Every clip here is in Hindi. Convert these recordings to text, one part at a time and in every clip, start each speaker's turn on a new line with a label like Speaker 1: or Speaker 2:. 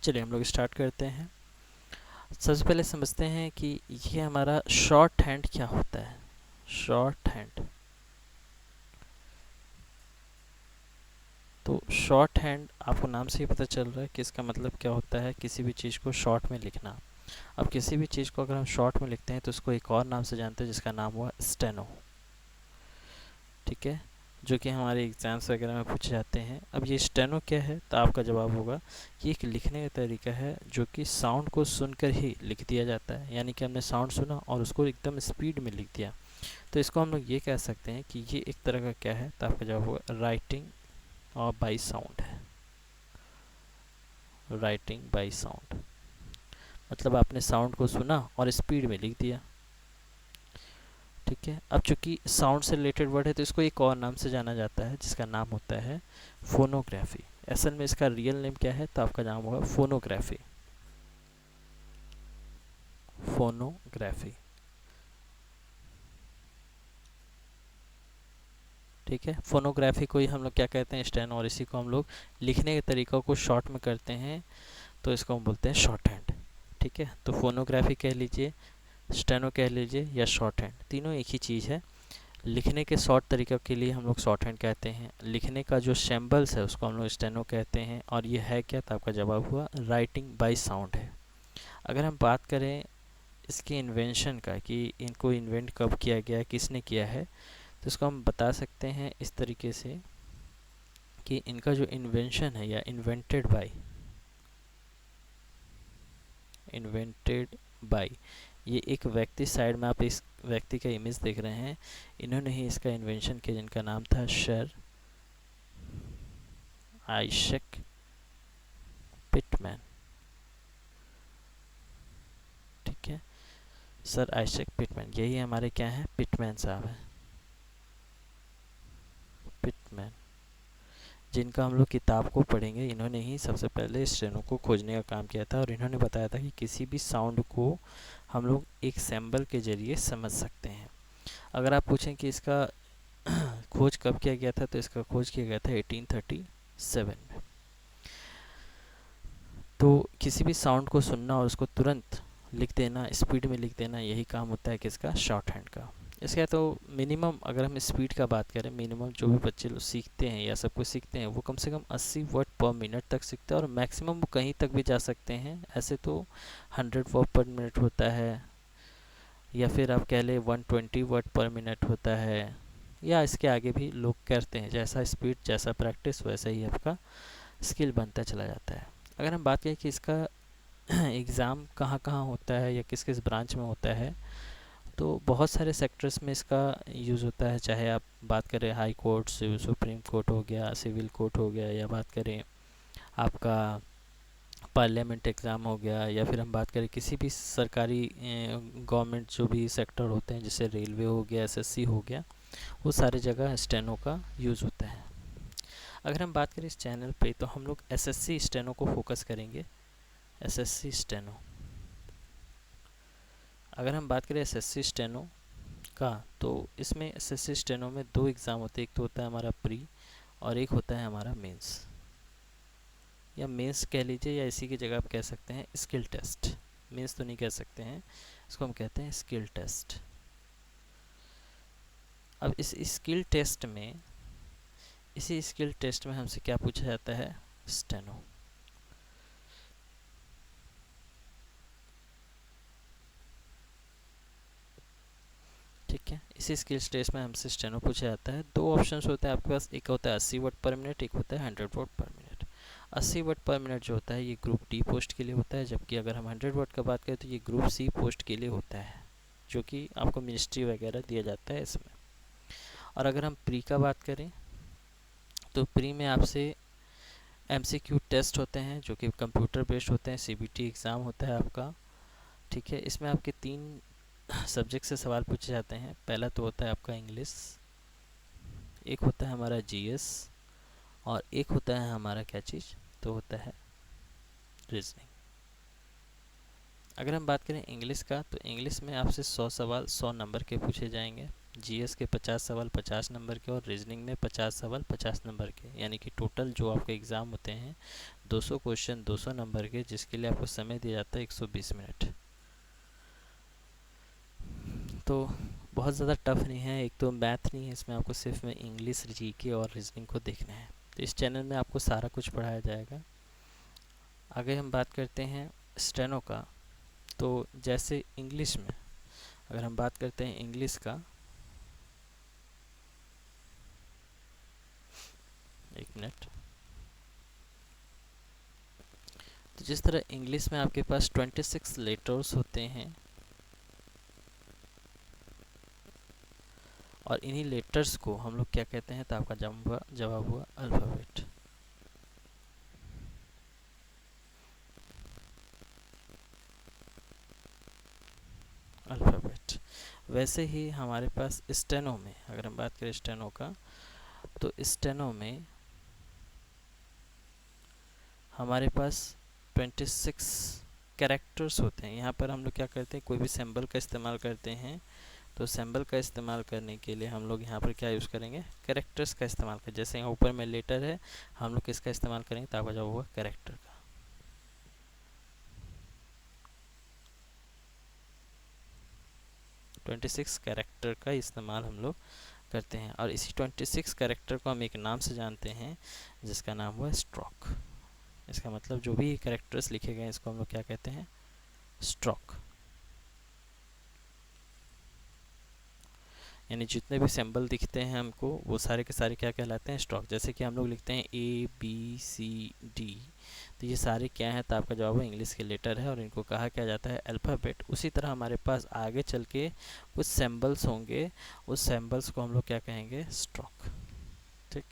Speaker 1: चलिए हम लोग स्टार्ट करते हैं। सबसे पहले समझते हैं कि ये हमारा शॉर्ट हैंड क्या होता है। शॉर्ट हैंड, तो शॉर्ट हैंड आपको नाम से ही पता चल रहा है कि इसका मतलब क्या होता है, किसी भी चीज़ को शॉर्ट में लिखना। अब किसी भी चीज़ को अगर हम शॉर्ट में लिखते हैं तो उसको एक और नाम से जानते हैं जिसका नाम हुआ स्टेनो। ठीक है, जो कि हमारे एग्ज़ाम्स वगैरह में पूछे जाते हैं। अब ये स्टेनो क्या है, तो आपका जवाब होगा कि एक लिखने का तरीका है जो कि साउंड को सुनकर ही लिख दिया जाता है। यानी कि हमने साउंड सुना और उसको एकदम स्पीड में लिख दिया, तो इसको हम लोग ये कह सकते हैं कि ये एक तरह का क्या है, तो आपका जवाब होगा राइटिंग और बाई साउंड है। राइटिंग बाई साउंड मतलब आपने साउंड को सुना और स्पीड में लिख दिया। ठीक है, अब चूंकि साउंड से रिलेटेड वर्ड है तो इसको एक और नाम से जाना जाता है जिसका नाम होता है फोनोग्राफी। असल में इसका रियल नेम क्या है, तो आपका नाम होगा फोनोग्राफी। फोनोग्राफी, ठीक है। फोनोग्राफी को ही हम लोग क्या कहते हैं, स्टेनो, और इसी को हम लोग लिखने के तरीक़ों को शॉर्ट में करते हैं तो इसको हम बोलते हैं शॉर्ट हैंड। ठीक है, तो फोनोग्राफी कह लीजिए, स्टेनो कह लीजिए या शॉर्ट हैंड, तीनों एक ही चीज़ है। लिखने के शॉर्ट तरीक़ों के लिए हम लोग शॉर्ट हैंड कहते हैं, लिखने का जो सिंबल्स है उसको हम लोग स्टेनो कहते हैं। और ये है क्या, तो आपका जवाब हुआ राइटिंग बाय साउंड है। अगर हम बात करें इसके इन्वेंशन का कि इनको इन्वेंट कब किया गया है, किसने किया है, तो इसको हम बता सकते हैं इस तरीके से कि इनका जो इन्वेंशन है या इन्वेंटेड बाय, ये एक व्यक्ति, साइड में आप इस व्यक्ति का इमेज देख रहे हैं, इन्होंने ही इसका इन्वेंशन किया जिनका नाम था सर आइजैक पिटमैन। ठीक है, सर आइजैक पिटमैन, यही हमारे क्या हैं, पिटमैन साहब हैं, पिटमैन, जिनका हम लोग किताब को पढ़ेंगे। इन्होंने ही सबसे पहले स्टेनो को खोजने का काम किया था और इन्होंने बताया था कि किसी भी साउंड को हम लोग एक सिंबल के ज़रिए समझ सकते हैं। अगर आप पूछें कि इसका खोज कब किया गया था, तो इसका खोज किया गया था 1837 में। तो किसी भी साउंड को सुनना और उसको तुरंत लिख देना, स्पीड में लिख देना, यही काम होता है किसका, शॉर्ट हैंड का। इसका तो मिनिमम, अगर हम स्पीड का बात करें, मिनिमम जो भी बच्चे लोग सीखते हैं या सब कुछ सीखते हैं वो कम से कम 80 वर्ड पर मिनट तक सीखते हैं, और मैक्सिमम वो कहीं तक भी जा सकते हैं। ऐसे तो 100 वर्ड पर मिनट होता है, या फिर आप कह लें 120 वर्ड पर मिनट होता है, या इसके आगे भी लोग करते हैं। जैसा स्पीड, जैसा प्रैक्टिस, वैसा ही आपका स्किल बनता चला जाता है। अगर हम बात करें कि इसका एग्ज़ाम कहाँ कहाँ होता है या किस किस ब्रांच में होता है, तो बहुत सारे सेक्टर्स में इसका यूज़ होता है। चाहे आप बात करें हाई कोर्ट, सुप्रीम कोर्ट हो गया, सिविल कोर्ट हो गया, या बात करें आपका पार्लियामेंट एग्ज़ाम हो गया, या फिर हम बात करें किसी भी सरकारी गवर्नमेंट जो भी सेक्टर होते हैं, जैसे रेलवे हो गया, एसएससी हो गया, वो सारी जगह स्टेनो का यूज़ होता है। अगर हम बात करें इस चैनल पे, तो हम लोग एसएससी स्टेनो को फोकस करेंगे। एसएससी स्टेनो, अगर हम बात करें एसएससी स्टेनो का, तो इसमें एसएससी स्टेनो में दो एग्ज़ाम होते हैं। एक तो होता है हमारा प्री और एक होता है हमारा मेंस, या मेंस कह लीजिए, या इसी की जगह आप कह सकते हैं स्किल टेस्ट। मेंस तो नहीं कह सकते हैं, इसको हम कहते हैं स्किल टेस्ट। अब इस स्किल टेस्ट में, इसी स्किल टेस्ट में हमसे क्या पूछा जाता है, स्टेनो। ठीक है, इसी स्किल्स टेस्ट में हमसे स्टेनो पूछा जाता है। दो ऑप्शंस होते हैं आपके पास, एक होता है 80 वर्ड पर मिनट, एक होता है 100 वर्ड पर मिनट। 80 वर्ड पर मिनट जो होता है ये ग्रुप डी पोस्ट के लिए होता है, जबकि अगर हम 100 वर्ड का बात करें तो ये ग्रुप सी पोस्ट के लिए होता है, जो कि आपको मिनिस्ट्री वगैरह दिया जाता है इसमें। और अगर हम प्री का बात करें, तो प्री में आपसे एमसीक्यू टेस्ट होते हैं जो कि कंप्यूटर बेस्ड होते हैं, सीबीटी एग्ज़ाम होता है आपका। ठीक है, इसमें आपके 3 सब्जेक्ट से सवाल पूछे जाते हैं। पहला तो होता है आपका इंग्लिश, एक होता है हमारा जीएस, और एक होता है हमारा क्या चीज़, तो होता है रीजनिंग। अगर हम बात करें इंग्लिश का, तो इंग्लिश में आपसे 100 सवाल 100 नंबर के पूछे जाएंगे। जीएस के 50 सवाल 50 नंबर के और रीजनिंग में 50 सवाल 50 नंबर के, यानी कि टोटल जो आपके एग्ज़ाम होते हैं 200 क्वेश्चन 200 नंबर के, जिसके लिए आपको समय दिया जाता है 120 मिनट। तो बहुत ज़्यादा टफ नहीं है, एक तो मैथ नहीं है इसमें, आपको सिर्फ में इंग्लिश, जीके और रीजनिंग को देखना है। तो इस चैनल में आपको सारा कुछ पढ़ाया जाएगा। आगे हम बात करते हैं स्टेनो का। तो जैसे इंग्लिश में अगर हम बात करते हैं इंग्लिश का, एक मिनट। तो जिस तरह इंग्लिश में आपके पास 26 लेटर्स होते हैं और इन्हीं लेटर्स को हम लोग क्या कहते हैं, तो आपका जवाब हुआ अल्फ़ाबेट। अल्फ़ाबेट। वैसे ही हमारे पास स्टेनो में अगर हम बात करें स्टेनो का, तो स्टेनो में हमारे पास 26 कैरेक्टर्स होते हैं। यहाँ पर हम लोग क्या करते हैं, कोई भी सिंबल का इस्तेमाल करते हैं, तो सिंबल का इस्तेमाल करने के लिए हम लोग यहाँ पर क्या यूज़ करेंगे, कैरेक्टर्स का इस्तेमाल करें। जैसे यहाँ ऊपर में लेटर है, हम लोग किसका इस्तेमाल करेंगे, तो आपका जवाब होगा कैरेक्टर का। ट्वेंटी सिक्स कैरेक्टर का इस्तेमाल हम लोग करते हैं और इसी 26 कैरेक्टर को हम एक नाम से जानते हैं जिसका नाम हुआ स्ट्रोक। इसका मतलब जो भी कैरेक्टर्स लिखे गए हैं इसको हम लोग क्या कहते हैं, स्ट्रोक। यानी जितने भी सिंबल दिखते हैं हमको वो सारे के सारे क्या कहलाते हैं, स्ट्रोक। जैसे कि हम लोग लिखते हैं ABCD, तो ये सारे क्या हैं, तो आपका जवाब इंग्लिश के लेटर है और इनको कहा क्या जाता है, अल्फ़ाबेट। उसी तरह हमारे पास आगे चल के कुछ सिंबल्स होंगे, उस सिंबल्स को हम लोग क्या कहेंगे, स्ट्रोक। ठीक,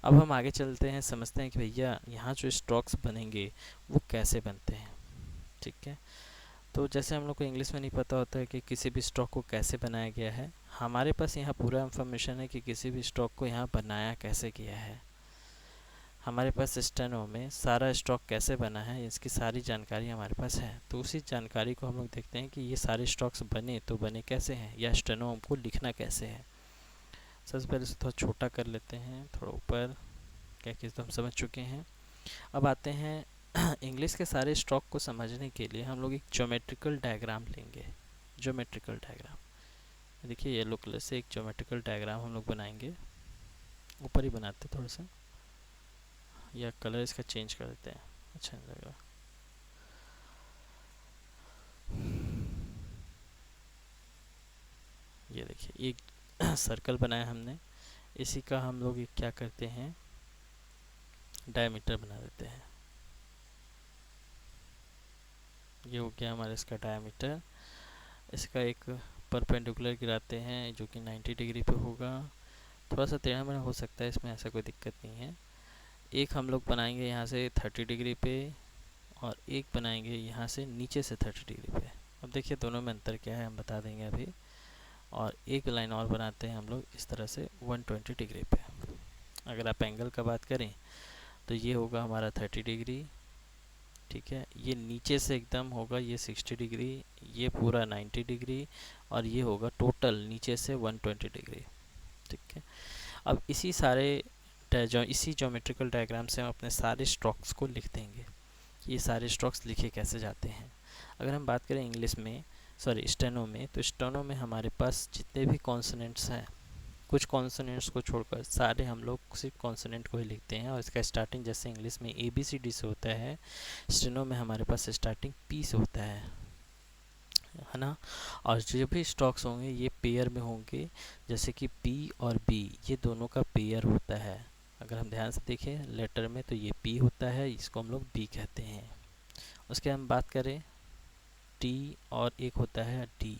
Speaker 1: अब हम आगे चलते हैं, समझते हैं कि भैया यहाँ जो स्ट्रोक्स बनेंगे वो कैसे बनते हैं। ठीक है, तो जैसे हम लोग को इंग्लिश में नहीं पता होता है कि किसी भी स्ट्रोक को कैसे बनाया गया है, हमारे पास यहाँ पूरा इन्फॉर्मेशन है कि किसी भी स्ट्रोक को यहाँ बनाया कैसे गया है। हमारे पास स्टेनो में सारा स्ट्रोक कैसे बना है इसकी सारी जानकारी हमारे पास है। तो उसी जानकारी को हम लोग देखते हैं कि ये सारे स्ट्रोक्स बने तो बने कैसे हैं, या स्टेनो हमको लिखना कैसे है। सबसे पहले से थोड़ा छोटा कर लेते हैं, थोड़ा ऊपर क्या चीज़ तो हम समझ चुके हैं। अब आते हैं इंग्लिश के सारे स्ट्रोक को समझने के लिए हम लोग एक ज्योमेट्रिकल डायग्राम लेंगे। ज्योमेट्रिकल डायग्राम देखिए, येलो कलर से एक ज्योमेट्रिकल डायग्राम हम लोग बनाएंगे। ऊपर ही बनाते थोड़ा सा, या कलर इसका चेंज कर देते हैं, अच्छा नहीं लगेगा। ये देखिए एक सर्कल बनाया हमने, इसी का हम लोग एक क्या करते हैं, डायमीटर बना देते हैं। ये हो गया हमारा इसका डायमीटर। इसका एक परपेंडिकुलर गिराते हैं जो कि 90 डिग्री पे होगा। थोड़ा सा टेढ़ा मेढ़ा हो सकता है, इसमें ऐसा कोई दिक्कत नहीं है। एक हम लोग बनाएंगे यहाँ से 30 डिग्री पे और एक बनाएंगे यहाँ से नीचे से 30 डिग्री पे। अब देखिए दोनों में अंतर क्या है हम बता देंगे अभी। और एक लाइन और बनाते हैं हम लोग इस तरह से 120 डिग्री पे। अगर आप एंगल का बात करें तो ये होगा हमारा 30 डिग्री, ठीक है। ये नीचे से एकदम होगा ये 60 डिग्री, ये पूरा 90 डिग्री और ये होगा टोटल नीचे से 120 डिग्री, ठीक है। अब इसी ज्योमेट्रिकल डायग्राम से हम अपने सारे स्ट्रोक्स को लिख देंगे। ये सारे स्ट्रोक्स लिखे कैसे जाते हैं, अगर हम बात करें इंग्लिश में, सॉरी स्टेनो में, तो स्टेनो में हमारे पास जितने भी कॉन्सोनेंट्स हैं, कुछ कॉन्सोनेंट्स को छोड़कर सारे हम लोग सिर्फ कॉन्सोनेंट को ही लिखते हैं। और इसका स्टार्टिंग जैसे इंग्लिश में ABCD से होता है, स्टेनो में हमारे पास स्टार्टिंग P से होता है ना। और जो भी स्ट्रोक्स होंगे ये पेयर में होंगे, जैसे कि P और B ये दोनों का पेयर होता है। अगर हम ध्यान से देखें लेटर में तो ये P होता है, इसको हम लोग B कहते हैं। उसके हम बात करें T और एक होता है D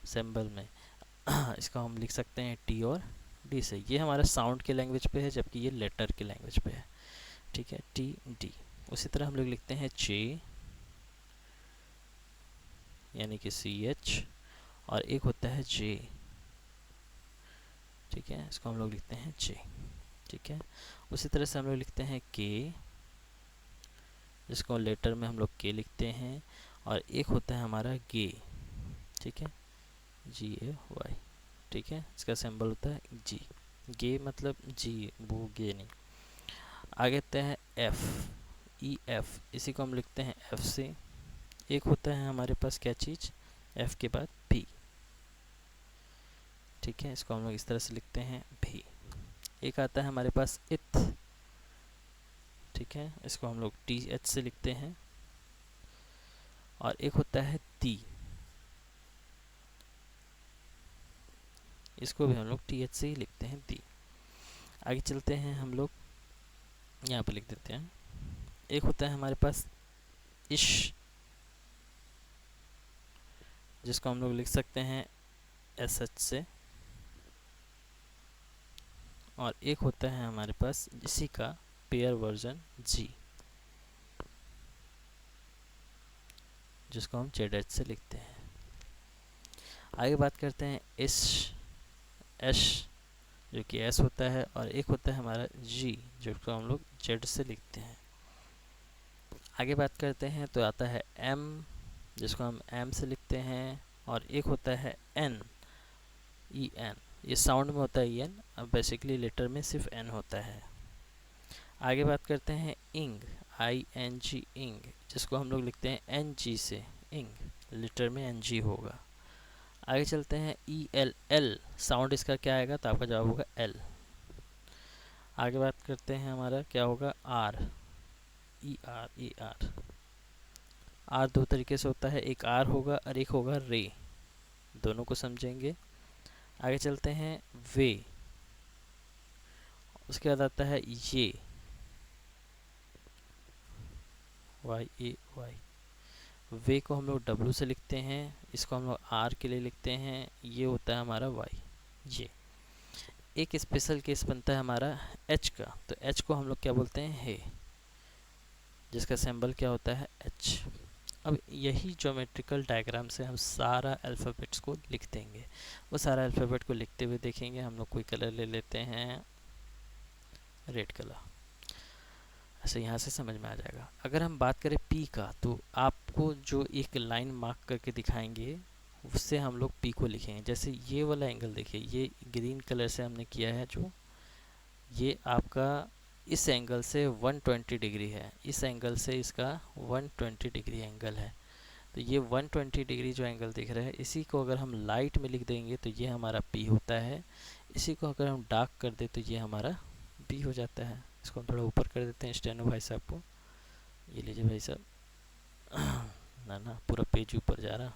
Speaker 1: सिंबल में, इसका हम लिख सकते हैं T और D से। ये हमारा साउंड के लैंग्वेज पे है जबकि ये लेटर के लैंग्वेज पे है, ठीक है, T D। उसी तरह हम लोग लिखते हैं J यानी कि CH और एक होता है J, ठीक है, इसको हम लोग लिखते हैं J, ठीक है। उसी तरह से हम लोग लिखते हैं K, जिसको लेटर में हम लोग K लिखते हैं। और एक होता है हमारा गे, ठीक है, GAY। ठीक है, इसका सिंबल होता है जी। गे मतलब जी, वो गे नहीं। आगे आते हैं एफ, ई एफ, इसी को हम लिखते हैं एफ से। एक होता है हमारे पास क्या चीज़, एफ के बाद भी, ठीक है, इसको हम लोग इस तरह से लिखते हैं भी। एक आता है हमारे पास इथ, ठीक है, इसको हम लोग टी एच से लिखते हैं। और एक होता है ती, इसको भी हम लोग टी एच से ही लिखते हैं ती। आगे चलते हैं हम लोग, यहाँ पर लिख देते हैं। एक होता है हमारे पास इश, जिसको हम लोग लिख सकते हैं एस एच से। और एक होता है हमारे पास इसी का पेयर वर्जन जी, जिसको हम जेड एच से लिखते हैं। आगे बात करते हैं इश, एश, जो कि एस होता है। और एक होता है हमारा जी, जिसको हम लोग जेड से लिखते हैं। आगे बात करते हैं तो आता है एम, जिसको हम एम से लिखते हैं। और एक होता है एन, ई एन, ये साउंड में होता है ई एन, अब बेसिकली लेटर में सिर्फ एन होता है। आगे बात करते हैं इंग, आई एन जी, इंग, जिसको हम लोग लिखते हैं एन जी से, इंग, लेटर में एन जी होगा। आगे चलते हैं ई एल, एल साउंड इसका क्या आएगा, तो आपका जवाब होगा एल। आगे बात करते हैं हमारा क्या होगा, R, E R, E R. R दो तरीके से होता है, एक आर होगा और एक होगा रे, दोनों को समझेंगे। आगे चलते हैं वे, उसके बाद आता है ये, वाई ए वाई, वे को हम लोग डब्लू से लिखते हैं, इसको हम लोग आर के लिए लिखते हैं, ये होता है हमारा वाई, ये। एक स्पेशल केस बनता है हमारा एच का, तो एच को हम लोग क्या बोलते हैं, हे, जिसका सिंबल क्या होता है एच। अब यही ज्योमेट्रिकल डायग्राम से हम सारा अल्फ़ाबेट्स को लिख देंगे। वो सारा अल्फ़ाबेट को लिखते हुए देखेंगे। हम लोग कोई कलर ले लेते हैं, रेड कलर, ऐसे यहाँ से समझ में आ जाएगा। अगर हम बात करें पी का, तो आपको जो एक लाइन मार्क करके दिखाएंगे, उससे हम लोग पी को लिखेंगे। जैसे ये वाला एंगल देखिए, ये ग्रीन कलर से हमने किया है, जो ये आपका इस एंगल से 120 डिग्री है, इस एंगल से इसका 120 डिग्री एंगल है। तो ये 120 डिग्री जो एंगल दिख रहा है, इसी को अगर हम लाइट में लिख देंगे तो ये हमारा पी होता है। इसी को अगर हम डार्क कर दे तो ये हमारा बी हो जाता है। इसको हम थोड़ा ऊपर कर देते हैं स्टेनो भाई साहब को, ये लीजिए भाई साहब। ना ना, पूरा पेज ऊपर जा रहा।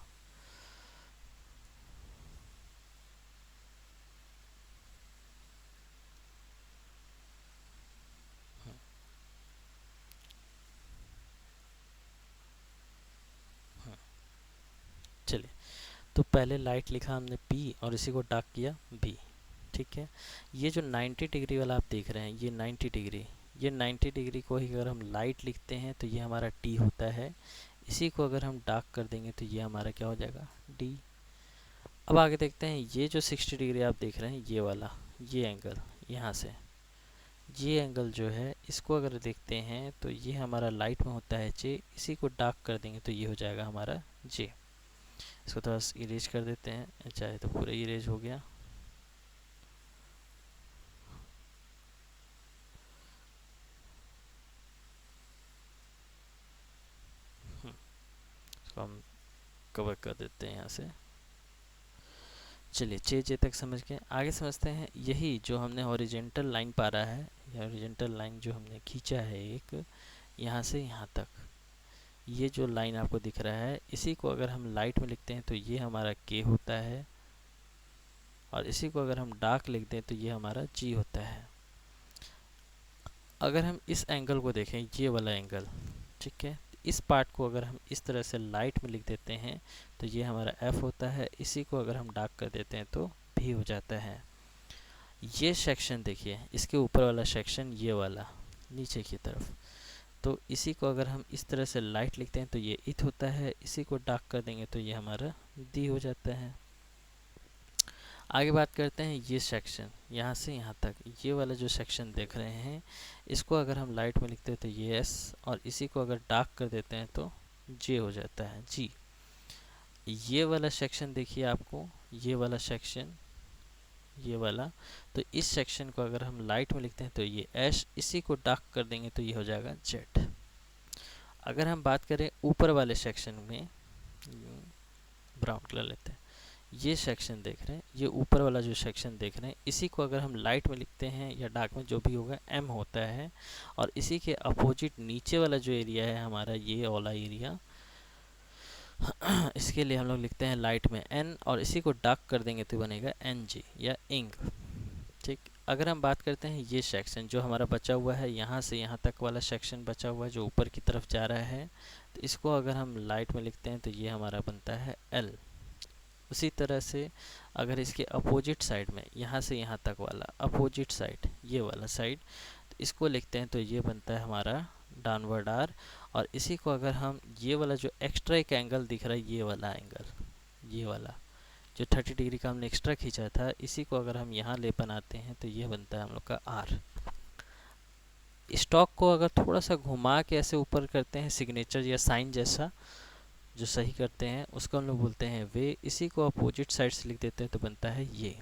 Speaker 1: चलिए, तो पहले लाइट लिखा हमने पी और इसी को डार्क किया बी, ठीक है। ये जो 90 डिग्री वाला आप देख रहे हैं, ये 90 डिग्री, ये 90 डिग्री को ही अगर हम लाइट लिखते हैं तो ये हमारा टी होता है। इसी को अगर हम डार्क कर देंगे तो ये हमारा क्या हो जाएगा, डी। अब आगे देखते हैं, ये जो 60 डिग्री आप देख रहे हैं, ये वाला, ये एंगल यहाँ से, ये एंगल जो है, इसको अगर देखते हैं तो ये हमारा लाइट में होता है जे, इसी को डार्क कर देंगे तो ये हो जाएगा हमारा जे। इसको थोड़ा इरेज कर देते हैं, चाहे तो पूरा इरेज हो गया। इसको हम कवर कर देते हैं यहाँ से। चलिए, जे जे तक समझ के आगे समझते हैं। यही जो हमने हॉरिजेंटल लाइन पारा है, या हॉरिजेंटल लाइन जो हमने खींचा है एक, यहाँ से यहाँ तक, ये जो लाइन आपको दिख रहा है, इसी को अगर हम लाइट में लिखते हैं तो ये हमारा के होता है। और इसी को अगर हम डार्क लिख दें तो ये हमारा जी होता है। अगर हम इस एंगल को देखें, ये वाला एंगल, ठीक है, इस पार्ट को अगर हम इस तरह से लाइट में लिख देते हैं तो ये हमारा एफ होता है। इसी को अगर हम डार्क कर देते हैं तो भी हो जाता है। ये सेक्शन देखिए, इसके ऊपर वाला सेक्शन, ये वाला नीचे की तरफ, तो इसी को अगर हम इस तरह से लाइट लिखते हैं तो ये इथ होता है। इसी को डार्क कर देंगे तो ये हमारा दी हो जाता है। आगे बात करते हैं, ये सेक्शन यहाँ से यहाँ तक, ये वाला जो सेक्शन देख रहे हैं, इसको अगर हम लाइट में लिखते हैं तो ये एस, और इसी को अगर डार्क कर देते हैं तो जे हो जाता है, जी। ये वाला सेक्शन देखिए आपको, ये वाला सेक्शन, ये वाला। तो इस सेक्शन को अगर हम लाइट में लिखते हैं तो ये एश, इसी को डार्क कर देंगे तो ये हो जाएगा जेड। अगर हम बात करें ऊपर वाले सेक्शन में, ब्राउन कलर लेते हैं, ये सेक्शन देख रहे हैं, ये ऊपर वाला जो सेक्शन देख रहे हैं, इसी को अगर हम लाइट में लिखते हैं या डार्क में, जो भी होगा एम होता है। और इसी के अपोजिट नीचे वाला जो एरिया है हमारा, ये वाला एरिया, इसके लिए हम लोग लिखते हैं लाइट में एन, और इसी को डार्क कर देंगे तो बनेगा एन जी या इंग। ठीक। अगर हम बात करते हैं ये सेक्शन जो हमारा बचा हुआ है, यहाँ से यहाँ तक वाला सेक्शन बचा हुआ है जो ऊपर की तरफ जा रहा है, तो इसको अगर हम लाइट में लिखते हैं तो ये हमारा बनता है एल। उसी तरह से अगर इसके अपोजिट साइड में, यहाँ से यहाँ तक वाला अपोजिट साइड, ये वाला साइड, तो इसको लिखते हैं तो ये बनता है हमारा डाउनवर्ड आर। और इसी को अगर हम ये वाला जो एक्स्ट्रा एक एंगल दिख रहा है, ये वाला एंगल, ये वाला जो 30 डिग्री का हमने एक्स्ट्रा खींचा था, इसी को अगर हम यहाँ ले बनाते हैं तो ये बनता है हम लोग का आर। स्टॉक को अगर थोड़ा सा घुमा के ऐसे ऊपर करते हैं, सिग्नेचर या साइन जैसा जो सही करते हैं, उसको हम लोग बोलते हैं वे। इसी को अपोजिट साइड से लिख देते हैं तो बनता है ये।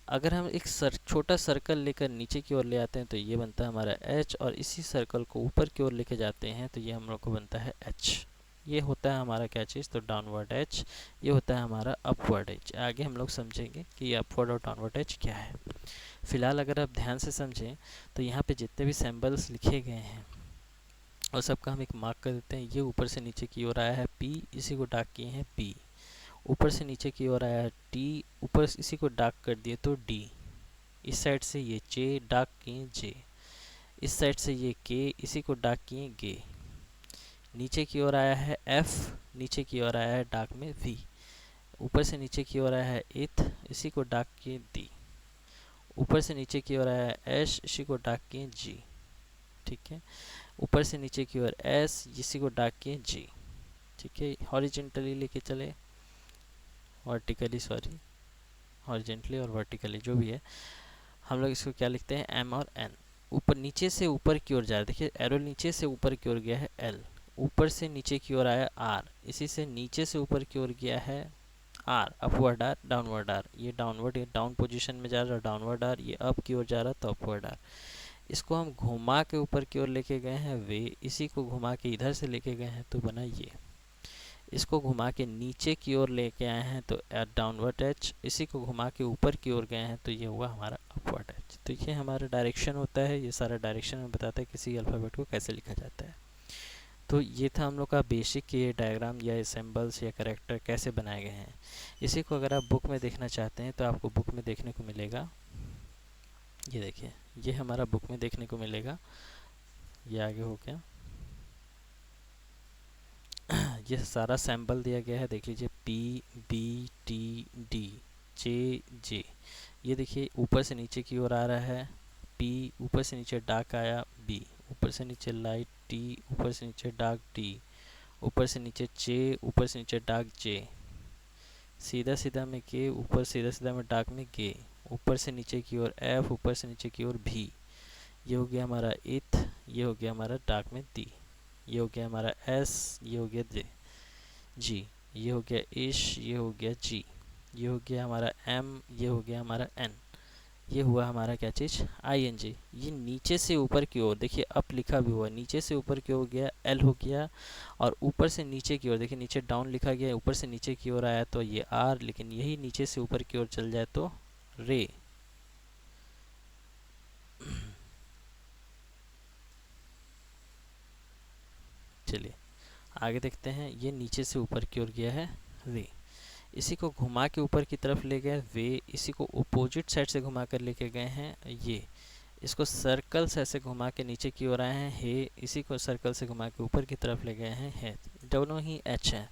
Speaker 1: अगर हम एक छोटा सर्कल लेकर नीचे की ओर ले आते हैं तो ये बनता है हमारा एच, और इसी सर्कल को ऊपर की ओर लेके जाते हैं तो ये हम लोग को बनता है एच। ये होता है हमारा क्या चीज़, तो डाउनवर्ड एच। ये होता है हमारा अपवर्ड एच। आगे हम लोग समझेंगे कि ये अपवर्ड और डाउनवर्ड एच क्या है। फिलहाल अगर आप ध्यान से समझें तो यहाँ पे जितने भी सिंबल्स लिखे गए हैं और सबका हम एक मार्क कर देते हैं। ये ऊपर से नीचे की ओर आया है पी, इसी को डार्क किए हैं पी। ऊपर से नीचे की ओर आया है टी, ऊपर इसी को डार्क कर दिए तो डी। इस साइड से ये जे, डार्क किए जे। इस साइड से ये के, इसी को डार्क किए गे। नीचे की ओर आया है एफ, नीचे की ओर आया है डार्क में वी। ऊपर से नीचे की ओर आया है इथ, इसी को डार्क किए डी। ऊपर से नीचे की ओर आया है एश, इसी को डार्क किए जी। ठीक है। ऊपर से नीचे की ओर एस, इसी को डार्क किए जी। ठीक है। हॉरिजेंटली लेके चले, वर्टिकली, सॉरी, हॉरिजेंटली और वर्टिकली जो भी है, हम लोग इसको क्या लिखते हैं, एम और एन। ऊपर नीचे से ऊपर की ओर जा रहा है, देखिए एरो नीचे से ऊपर की ओर गया है एल। ऊपर से नीचे की ओर आया आर, इसी से नीचे से ऊपर की ओर गया है R, upward R, downward R. ये डाउनवर्ड, ये डाउन पोजीशन में जा रहा है डाउनवर्ड आर, ये अप की ओर जा रहा है तो अपवर्ड आर। इसको हम घुमा के ऊपर की ओर लेके गए हैं वे, इसी को घुमा के इधर से लेके गए हैं तो बना ये। इसको घुमा के नीचे की ओर लेके आए हैं तो डाउनवर्ड एच, इसी को घुमा के ऊपर की ओर गए हैं तो ये हुआ हमारा अपवर्ड एच। तो ये हमारा डायरेक्शन होता है, ये सारा डायरेक्शन में बताता है किसी अल्फ़ाबेट को कैसे लिखा जाता है। तो ये था हम लोग का बेसिक, ये डायग्राम या सिंबल्स या कैरेक्टर कैसे बनाए गए हैं। इसी को अगर आप बुक में देखना चाहते हैं तो आपको बुक में देखने को मिलेगा। ये देखिए, ये हमारा बुक में देखने को मिलेगा। ये आगे हो गया, ये सारा सैम्पल दिया गया है। देख लीजिए पी, बी, टी, डी, जे, जे। ये देखिए ऊपर से नीचे की ओर आ रहा है पी, ऊपर से नीचे डार्क आया बी, ऊपर से नीचे लाइट टी, ऊपर से नीचे डार्क डी, ऊपर से नीचे जे, ऊपर से नीचे डार्क जे, सीधा सीधा में के, ऊपर सीधा सीधा में डार्क में के, ऊपर से नीचे की ओर एफ, ऊपर से नीचे की ओर भी। ये हो गया हमारा इथ, ये हो गया हमारा डार्क में दी, ये हो गया हमारा एस, ये हो गया जे जी, ये हो गया इश, ये हो गया जी, ये हो गया हमारा एम, ये हो गया हमारा एन। ये हुआ हमारा क्या चीज़, आई एन जी। ये नीचे से ऊपर की ओर देखिए अप लिखा भी हुआ, नीचे से ऊपर की ओर गया एल हो गया, और ऊपर से नीचे की ओर देखिए नीचे डाउन लिखा गया, ऊपर से नीचे की ओर आया तो ये आर, लेकिन यही नीचे से ऊपर की ओर चल जाए तो रे। चलिए आगे देखते हैं। ये नीचे से ऊपर की ओर गया है रे, इसी को घुमा के ऊपर की तरफ ले गए वे, इसी को अपोजिट साइड से घुमा कर लेके गए हैं ये। इसको सर्कल से ऐसे घुमा के नीचे की ओर आए हैं हे, इसी को सर्कल से घुमा के ऊपर की तरफ ले गए हैं है। दोनों ही एच है।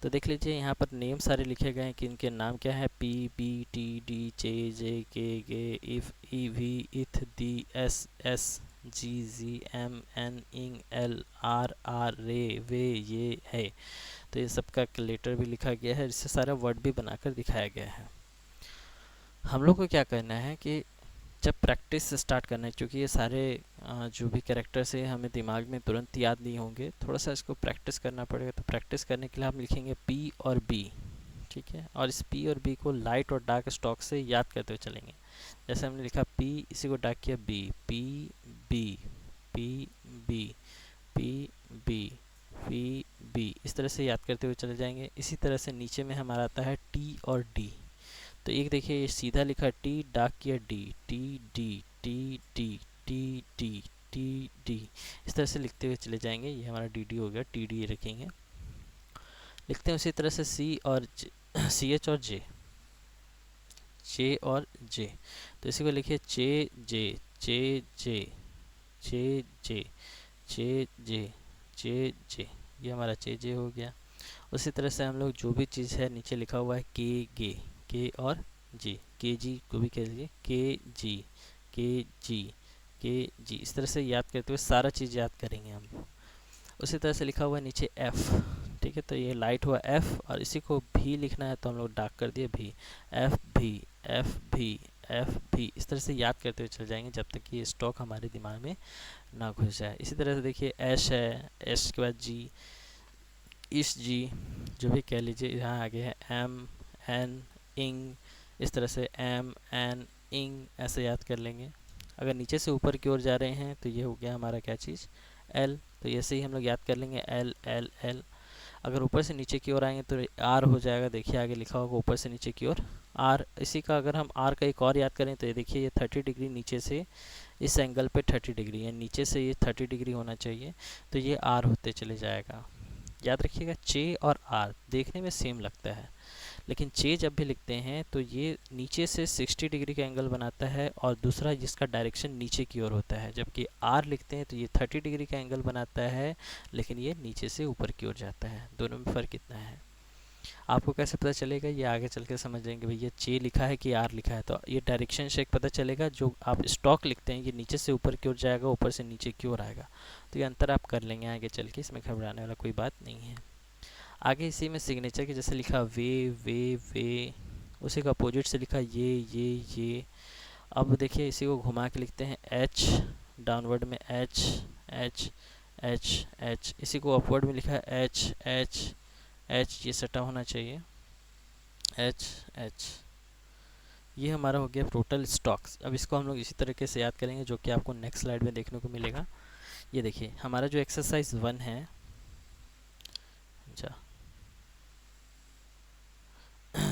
Speaker 1: तो देख लीजिए यहाँ पर नेम सारे लिखे गए हैं कि इनके नाम क्या है, पी, बी, टी, डी, जे, के, गे, इफ, ई, वी, इथ, दी, एस, एस, जी, जी, एम, एन, इंग, एल, आर, आर, रे, वे, ये है। तो ये सबका लेटर भी लिखा गया है, इससे सारा वर्ड भी बनाकर दिखाया गया है। हम लोग को क्या करना है कि जब प्रैक्टिस स्टार्ट करना है, क्योंकि ये सारे जो भी कैरेक्टर्स है हमें दिमाग में तुरंत याद नहीं होंगे, थोड़ा सा इसको प्रैक्टिस करना पड़ेगा। तो प्रैक्टिस करने के लिए हम लिखेंगे पी और बी। ठीक है। और इस पी और बी को लाइट और डार्क स्टॉक से याद करते हुए चलेंगे। जैसे हमने लिखा पी, इसी को डार्क किया B, P B, P B, P B, P B, इस तरह से याद करते हुए चले जाएंगे। इसी तरह से नीचे में हमारा आता है टी और डी। तो एक देखिए ये सीधा लिखा टी, डार्क किया D, T D, T D, T D, T D, इस तरह से लिखते हुए चले जाएंगे। ये हमारा डी डी हो गया, टी डी रखेंगे। लिखते हैं उसी तरह से सी और सी एच और जे, जे और जे। तो इसी को लिखिए चे जे, चे जे, चे जे, चे जे, चे जे, ये हमारा चे जे हो गया। उसी तरह से हम लोग जो भी चीज़ है नीचे लिखा हुआ है के गे, के और जी, के जी को भी कह लीजिए के जी, के जी, के जी, इस तरह से याद करते हुए सारा चीज़ याद करेंगे हम। उसी तरह से लिखा हुआ है नीचे एफ़, ठीक है। तो ये लाइट हुआ एफ़, और इसी को भी लिखना है तो हम लोग डार्क कर दिए भी, एफ़ भी, एफ़ भी, एफ़ भी, इस तरह से याद करते हुए चल जाएंगे जब तक कि ये स्टॉक हमारे दिमाग में ना घुस जाए। इसी तरह से देखिए एश है, एश के बाद जी, इस जी, जो भी कह लीजिए। यहाँ आगे है एम, एन, इंग, इस तरह से एम एन इंग ऐसे याद कर लेंगे। अगर नीचे से ऊपर की ओर जा रहे हैं तो ये हो गया हमारा क्या चीज़, एल, तो ऐसे ही हम लोग याद कर लेंगे एल एल एल। अगर ऊपर से नीचे की ओर आएंगे तो आर हो जाएगा, देखिए आगे लिखा होगा ऊपर से नीचे की ओर आर। इसी का अगर हम आर का एक और याद करें तो ये देखिए ये 30 डिग्री नीचे से इस एंगल पे 30 डिग्री है, नीचे से ये 30 डिग्री होना चाहिए, तो ये आर होते चले जाएगा। याद रखिएगा चे और आर देखने में सेम लगता है, लेकिन चे जब भी लिखते हैं तो ये नीचे से 60 डिग्री का एंगल बनाता है और दूसरा जिसका डायरेक्शन नीचे की ओर होता है, जबकि आर लिखते हैं तो ये 30 डिग्री का एंगल बनाता है लेकिन ये नीचे से ऊपर की ओर जाता है। दोनों में फ़र्क कितना है आपको कैसे पता चलेगा, ये आगे चल के समझ लेंगे। भैया चे लिखा है कि आर लिखा है, तो ये डायरेक्शन से पता चलेगा। जो आप स्टॉक लिखते हैं ये नीचे से ऊपर की ओर जाएगा, ऊपर से नीचे की ओर आएगा, तो ये अंतर आप कर लेंगे आगे चल के, इसमें घबराने वाला कोई बात नहीं है। आगे इसी में सिग्नेचर के जैसे लिखा वे वे वे, उसी का अपोजिट से लिखा ये। अब देखिए इसी को घुमा के लिखते हैं एच, डाउनवर्ड में एच एच एच एच, इसी को अपवर्ड में लिखा है एच एच एच, ये सटा होना चाहिए एच एच। ये हमारा हो गया टोटल स्टॉक्स। अब इसको हम लोग इसी तरीके से याद करेंगे जो कि आपको नेक्स्ट स्लाइड में देखने को मिलेगा। ये देखिए हमारा जो एक्सरसाइज 1 है, अच्छा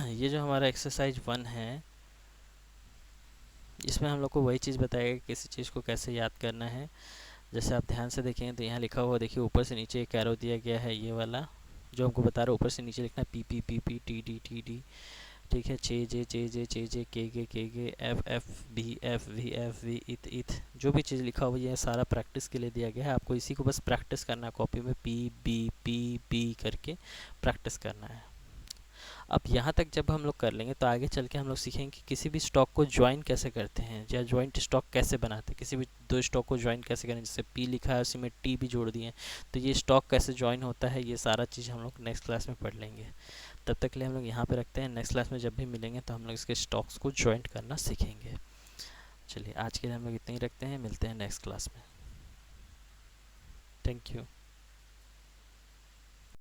Speaker 1: ये जो हमारा एक्सरसाइज 1 है इसमें हम लोग को वही चीज़ बताएगा कि किसी चीज़ को कैसे याद करना है। जैसे आप ध्यान से देखेंगे तो यहाँ लिखा हुआ देखिए ऊपर से नीचे एक एरो दिया गया है, ये वाला जो हमको बता रहा है ऊपर से नीचे लिखना है P P P P T D T D, ठीक है। चे जे के गे एफ एफ वी इथ इथ, जो भी चीज़ लिखा हुआ है सारा प्रैक्टिस के लिए दिया गया है। आपको इसी को बस प्रैक्टिस करना है, कॉपी में पी बी करके प्रैक्टिस करना है। अब यहाँ तक जब हम लोग कर लेंगे तो आगे चल के हम लोग सीखेंगे कि किसी भी स्टॉक को ज्वाइन कैसे करते हैं या ज्वाइंट स्टॉक कैसे बनाते हैं, किसी भी दो स्टॉक को ज्वाइन कैसे करें। जैसे पी लिखा है उसी में टी भी जोड़ दिए, तो ये स्टॉक कैसे ज्वाइन होता है, ये सारा चीज़ हम लोग नेक्स्ट क्लास में पढ़ लेंगे। तब तक के लिए हम लोग यहाँ पे रखते हैं। नेक्स्ट क्लास में जब भी मिलेंगे तो हम लोग इसके स्टॉक्स को ज्वाइंट करना सीखेंगे। चलिए आज के लिए हम लोग इतना ही रखते हैं, मिलते हैं नेक्स्ट क्लास में। Thank you.